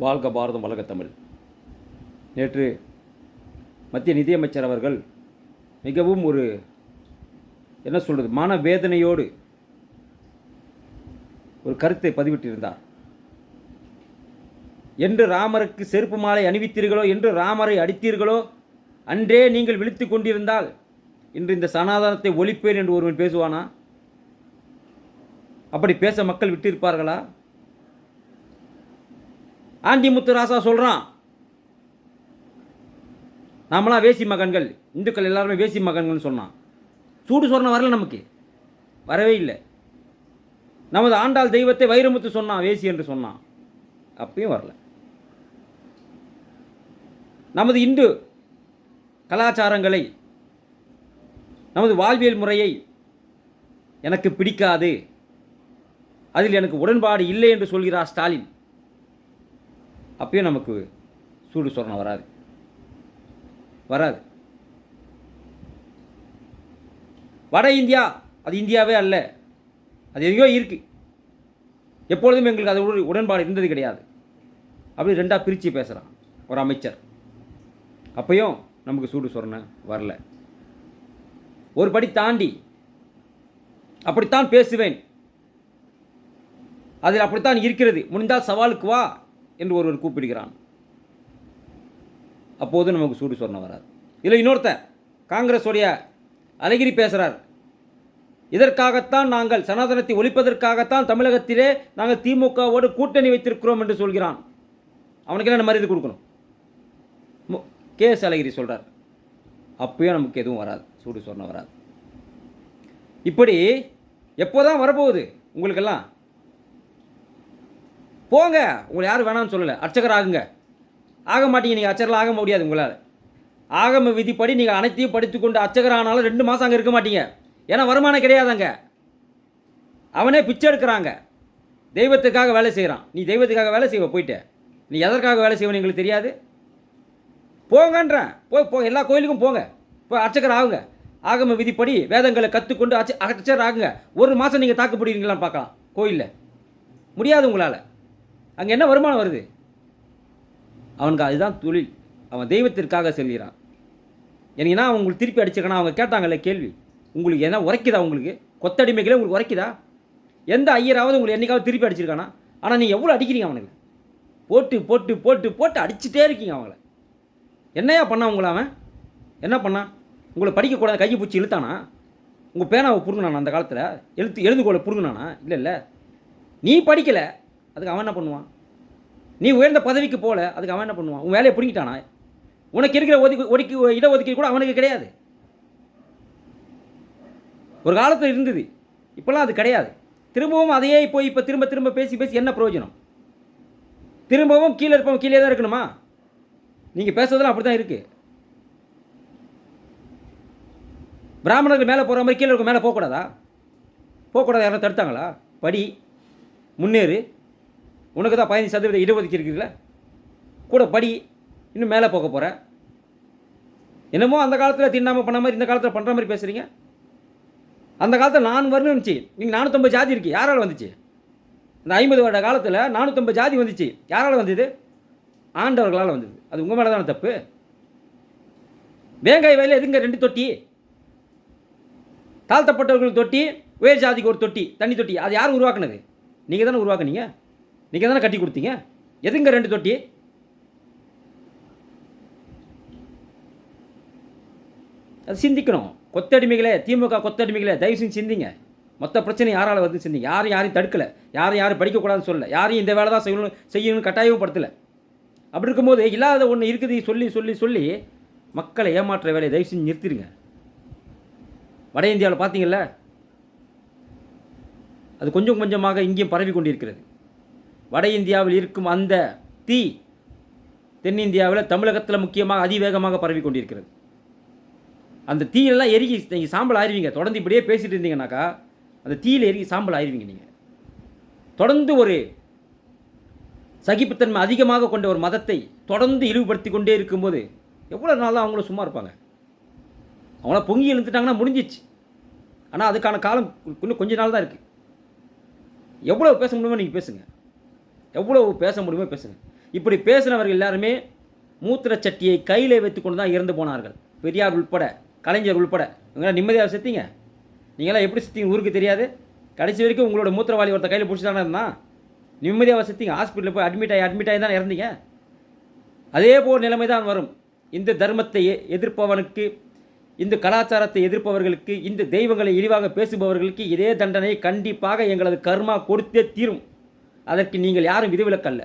வாழ்க பாரதம் வளர்க தமிழ். நேற்று மத்திய நிதியமைச்சர் அவர்கள் மிகவும் ஒரு என்ன சொல்கிறது மனவேதனையோடு ஒரு கருத்தை பதிவிட்டிருந்தார். என்று ராமருக்கு செருப்பு மாலை அணிவித்தீர்களோ, என்று ராமரை அடித்தீர்களோ, அன்றே நீங்கள் விழித்து கொண்டிருந்தால் இன்று இந்த சனாதனத்தை ஒழிப்பேன் என்று ஒருவன் பேசுவானா? அப்படி பேச மக்கள் விட்டிருப்பார்களா? ஆண்டி முத்துராசா சொல்கிறான், நாமெல்லாம் வேசி மகன்கள், இந்துக்கள் எல்லாருமே வேசி மகன்கள்னு சொன்னான். சூடு சொரணம் வரல, நமக்கு வரவே இல்லை. நமது ஆண்டாள் தெய்வத்தை வைரமுத்து சொன்னான் வேசி என்று சொன்னான், அப்பயும் வரல. நமது இந்து கலாச்சாரங்களை, நமது வாழ்வியல் முறையை எனக்கு பிடிக்காது, அதில் எனக்கு உடன்பாடு இல்லை என்று சொல்கிறார் ஸ்டாலின், அப்பயும் நமக்கு சூடு சொரணம் வராது. வட இந்தியா அது இந்தியாவே அல்ல, அது எங்கேயோ இருக்குது. எப்பொழுதும் எங்களுக்கு அது உடன்பாடு இருந்தது கிடையாது. அப்படி ரெண்டாக பிரித்து பேசுகிறான் ஒரு அமைச்சர். அப்பையும் நமக்கு சூடு சொரணை வரல. ஒரு படி தாண்டி அப்படித்தான் பேசுவேன், அதில் அப்படித்தான் இருக்கிறது, முடிந்தால் சவாலுக்கு வா என்று ஒருவர் கூப்பிடுகிறான். அப்போது நமக்கு சூடு சொரணை வராது. இதில் இன்னொருத்தன் காங்கிரஸுடைய அழகிரி பேசுகிறார். இதற்காகத்தான் நாங்கள் சனாதனத்தை ஒழிப்பதற்காகத்தான் தமிழகத்திலே நாங்கள் திமுகவோடு கூட்டணி வைத்திருக்கிறோம் என்று சொல்கிறான். அவனுக்கு என்ன மரியாதை கொடுக்கணும்? கேஎஸ் அழகிரி சொல்கிறார். அப்பயும் நமக்கு எதுவும் வராது, சூடு சொரணை வராது. இப்படி எப்போதான் வரப்போகுது உங்களுக்கெல்லாம்? போங்க, உங்களை யாரும் வேணாம்னு சொல்லலை, அர்ச்சகர் ஆகுங்க. ஆக மாட்டீங்க, நீங்கள் அர்ச்சகர்கள் ஆக முடியாது உங்களால். ஆகம விதிப்படி நீங்கள் அனைத்தையும் படித்துக்கொண்டு அர்ச்சகர் ஆனாலும் 2 மாதம் அங்கே இருக்க மாட்டீங்க. ஏன்னா வருமானம் கிடையாதாங்க. அவனே பிச்சை எடுக்கிறாங்க, தெய்வத்துக்காக வேலை செய்கிறான். நீ தெய்வத்துக்காக வேலை செய்வ, போயிட்டு நீ எதற்காக வேலை செய்வன்னு எங்களுக்கு தெரியாது. போங்கன்றேன், போய் எல்லா கோயிலுக்கும் போங்க, போய் அர்ச்சகர் ஆகுங்க. ஆகம விதிப்படி வேதங்களை கற்றுக்கொண்டு அர்ச்சகர் ஆகுங்க. 1 மாதம் நீங்கள் தாக்கு பிடிக்கிறீங்களான்னு பார்க்கலாம். கோயிலில் முடியாது உங்களால். அங்கே என்ன வருமானம் வருது? அவனுக்கு அதுதான் தொழில். அவன் தெய்வத்திற்காக செல்கிறான். எனக்குன்னா உங்களுக்கு திருப்பி அடிச்சிருக்கானா? அவங்க கேட்டாங்கல்ல கேள்வி, உங்களுக்கு என்ன உரைக்குதா? உங்களுக்கு கொத்தடிமைகளே உங்களுக்கு உரைக்குதா? எந்த ஐயராவது உங்களுக்கு என்றைக்காவது திருப்பி அடிச்சிருக்கானா? ஆனால் நீங்கள் எவ்வளோ அடிக்கிறீங்க அவனுக்கு? போட்டு போட்டு போட்டு போட்டு அடிச்சுட்டே இருக்கீங்க அவங்கள. என்னையா பண்ணான் உங்களை? அவன் என்ன பண்ணான்? உங்களை படிக்கக்கூடாது கையை பிடிச்சி இழுத்தானா? உங்கள் பேனாவை புடுங்கினானா? அந்த காலத்தில் எழுதுகோலை புடுங்கினானா? இல்லை, நீ படிக்கலை, அதுக்கு அவன் என்ன பண்ணுவான்? நீ உயர்ந்த பதவிக்கு போகல, அதுக்கு அவன் என்ன பண்ணுவான்? உன் வேலையை பிடிங்கிட்டானா? உனக்கு இருக்கிற இடஒதுக்கீடு கூட அவனுக்கு கிடையாது. ஒரு காலத்தில் இருந்தது, இப்போலாம் அது கிடையாது. திரும்பவும் அதையே போய் இப்போ திரும்ப திரும்ப பேசி பேசி என்ன பிரயோஜனம்? திரும்பவும் கீழே இருப்பவன் கீழே தான் இருக்கணுமா? நீங்கள் பேசுறதுலாம் அப்படி தான் இருக்குது. பிராமணர்கள் மேலே போகிற மாதிரி கீழே இருக்க மேலே போகக்கூடாதா? போகக்கூடாது. யாரும் தடுத்தாங்களா? படி, முன்னேறு. உனக்கு தான் 15% இடஒதுக்கீடு இருக்குல்ல, கூட படி, இன்னும் மேலே போக போகிற. என்னமோ அந்த காலத்தில் தின்னாமல் பண்ண மாதிரி இந்த காலத்தில் பண்ணுற மாதிரி பேசுகிறீங்க. அந்த காலத்தில் 4 வருடம் இருந்துச்சு, நீங்கள் 450 ஜாதி இருக்குது. யாரால் வந்துச்சு? இந்த 50 வருட காலத்தில் 450 ஜாதி வந்துச்சு. யாரால் வந்தது? ஆண்டவர்களால் வந்தது. அது உங்கள் மேலே தானே தப்பு. வேங்காய் வயலில் எதுங்க 2 தொட்டி? தாழ்த்தப்பட்டவர்களுக்கு தொட்டி, உயர் ஜாதிக்கு ஒரு தொட்டி, தண்ணி தொட்டி. அது யார் உருவாக்குனது? நீங்கள் தானே உருவாக்குனீங்க, நீங்கள் தானே கட்டி கொடுத்தீங்க. எதுங்க 2 தொட்டி? அது சிந்திக்கணும். கொத்தடிமைகளே, திமுக கொத்தடிமைகளே, தயவு செஞ்சு சிந்திங்க. மொத்த பிரச்சனை யாரால் வந்து சிந்திங்க. யாரையும் தடுக்கலை, யாரும் படிக்கக்கூடாதுன்னு சொல்லலை, யாரையும் இந்த வேலை தான் செய்யணும்னு கட்டாயமும் படுத்தலை. அப்படி இருக்கும்போது இல்லாத ஒன்று இருக்குது சொல்லி சொல்லி சொல்லி மக்களை ஏமாற்ற வேலையை தயவு செஞ்சு நிறுத்திடுங்க. வட இந்தியாவில் பார்த்தீங்கல்ல, அது கொஞ்சம் கொஞ்சமாக இங்கேயும் பரவி கொண்டிருக்கிறது. வட இந்தியாவில் இருக்கும் அந்த தீ தென்னிந்தியாவில், தமிழகத்தில் முக்கியமாக அதிவேகமாக பரவி கொண்டிருக்கிறது. அந்த தீயிலெல்லாம் எரிக்கி நீங்கள் சாம்பல் ஆயிருவீங்க. தொடர்ந்து இப்படியே பேசிகிட்டு இருந்தீங்கன்னாக்கா அந்த தீயில் எரிக்கி சாம்பல் ஆயிருவீங்க. நீங்கள் தொடர்ந்து ஒரு சகிப்புத்தன்மை அதிகமாக கொண்ட ஒரு மதத்தை தொடர்ந்து இழிவுபடுத்தி கொண்டே இருக்கும்போது எவ்வளோ நாள் தான் அவங்களும் சும்மா இருப்பாங்க? அவங்கள பொங்கி எழுந்துட்டாங்கன்னா முடிஞ்சிச்சு. ஆனால் அதுக்கான காலம் இன்னும் கொஞ்ச நாள் தான் இருக்குது. எவ்வளோ பேச முடியுமோ நீங்கள் பேசுங்க, எவ்வளோ பேச முடியுமோ பேசுங்க. இப்படி பேசினவர்கள் எல்லாருமே மூத்திர சட்டியை கையில் வைத்துக்கொண்டு தான் இறந்து போனார்கள். பெரியார் உள்பட, கலைஞர் உள்பட. இவங்களாம் நிம்மதியாக செத்தீங்க. நீங்களாம் எப்படி செத்தீங்க ஊருக்கு தெரியாது. கடைசி வரைக்கும் உங்களோட மூத்திரவாளி ஒருத்த கையில் பிடிச்சி தானே இருந்தான். நிம்மதியாக செத்தீங்க. ஹாஸ்பிட்டலில் போய் அட்மிட் ஆகி தான் இறந்தீங்க. அதே போல் நிலைமை தான் வரும். இந்த தர்மத்தை எதிர்ப்பவனுக்கு, இந்த கலாச்சாரத்தை எதிர்ப்பவர்களுக்கு, இந்த தெய்வங்களை இழிவாக பேசுபவர்களுக்கு இதே தண்டனை கண்டிப்பாக எங்களது கர்மா கொடுத்தே தீரும். அதற்கு நீங்கள் யாரும் விதிவிலக்கல்ல.